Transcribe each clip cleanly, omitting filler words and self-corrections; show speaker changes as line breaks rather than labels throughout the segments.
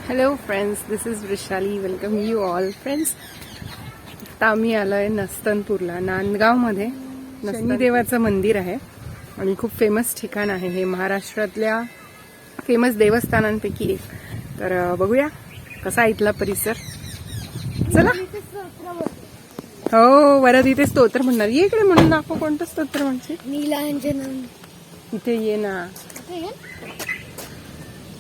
Hello friends, this is Vrushali. Welcome you all friends. आता आम्ही आलोय नस्तनपूरला, नांदगावमध्ये. शनी देवाचं मंदिर आहे आणि खूप फेमस ठिकाण आहे हे, महाराष्ट्रातल्या फेमस देवस्थानांपैकी एक. तर बघूया कसा इथला परिसर. चला. हो, वरद इथे स्तोत्र म्हणणार. ये इकडे म्हणून दाखव, कोणतं स्तोत्र म्हणते?
नीलांजनम.
इथे ये ना.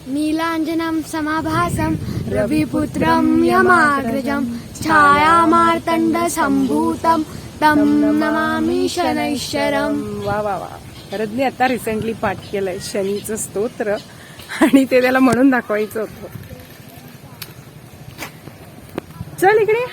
नीलांजनम समाभासम रविपुत्रम यमाग्रजम छायामार्तंड संभूतम तम नमामि शनैश्वरम.
वा वा वा. वरदने आता रिसेंटली पाठ केलंय शनीचं स्तोत्र आणि ते त्याला म्हणून दाखवायचं होतं. चल इकडे.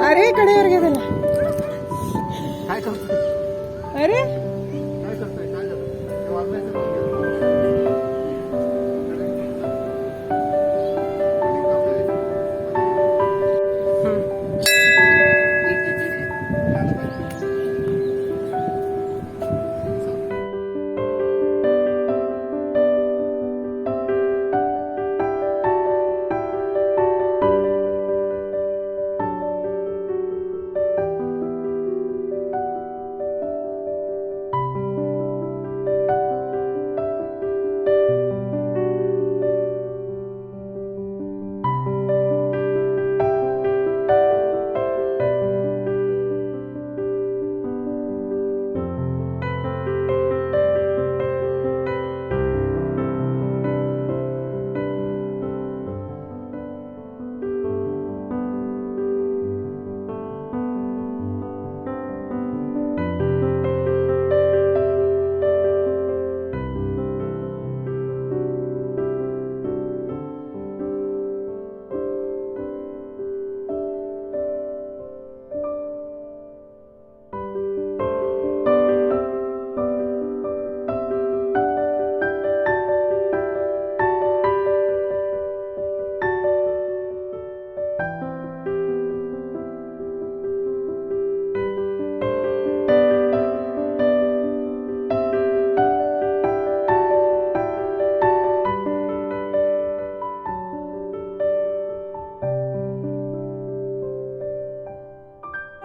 अरे कडेवर घे त्याला.
काय करतोय?
अरे
काय करतोय? काय करतोय? वाजवायचं का?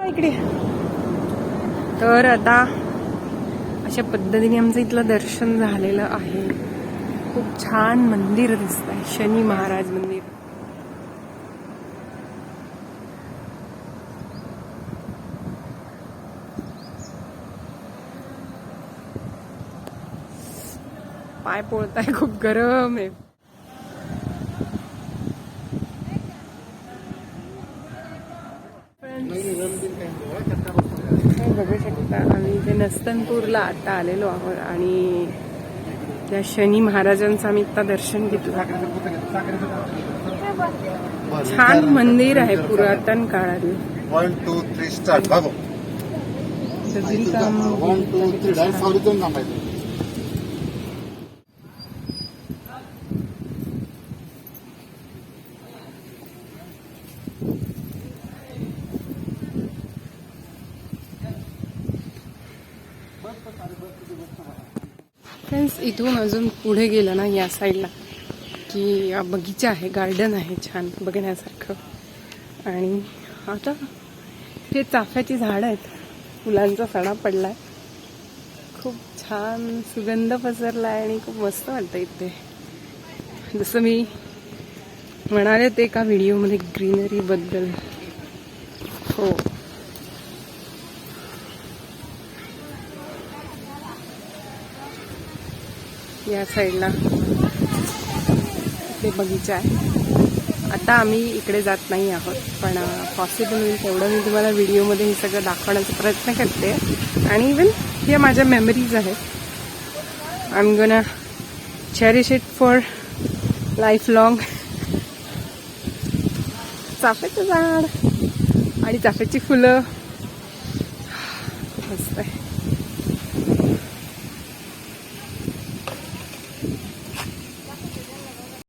इकडे. तर आता अशा पद्धतीने आमचं इथलं दर्शन झालेलं आहे. खूप छान मंदिर दिसतंय, शनी महाराज मंदिर. पाय पोळताय, खूप गरम आहे. बघू शकता आम्ही इथे नस्तनपूरला आता आलेलो आहोत आणि त्या शनी महाराजांचं आम्ही आता दर्शन घेतलं. छान मंदिर आहे, पुरातन काळातील.
1 2 3 स्टार्ट.
विणकाम.
1 2 3 डायरेक्ट सावलीत जाऊन थांबायचं.
फ्रेंड्स, इथून अजून पुढे गेलं ना या साईडला की बगीचा आहे, गार्डन आहे छान बघण्यासारखं. आणि आता हे चाफ्याची झाडं आहेत, फुलांचा सडा पडलाय, खूप छान सुगंध पसरलाय आणि खूप मस्त वाटतं इथे. जसं मी म्हणाले होते एका व्हिडिओमध्ये ग्रीनरी बद्दल. हो, या साईडला इथे बगीचा आहे. आता आम्ही इकडे जात नाही आहोत, पण पॉसिबल होईल तेवढं मी तुम्हाला व्हिडिओमध्ये हे सगळं दाखवण्याचा प्रयत्न करते. आणि इवन हे माझ्या मेमरीज आहेत. I am gonna cherish it for life long. चाफ्याचं झाड आणि चाफ्याची फुलं खूप मस्त आहे.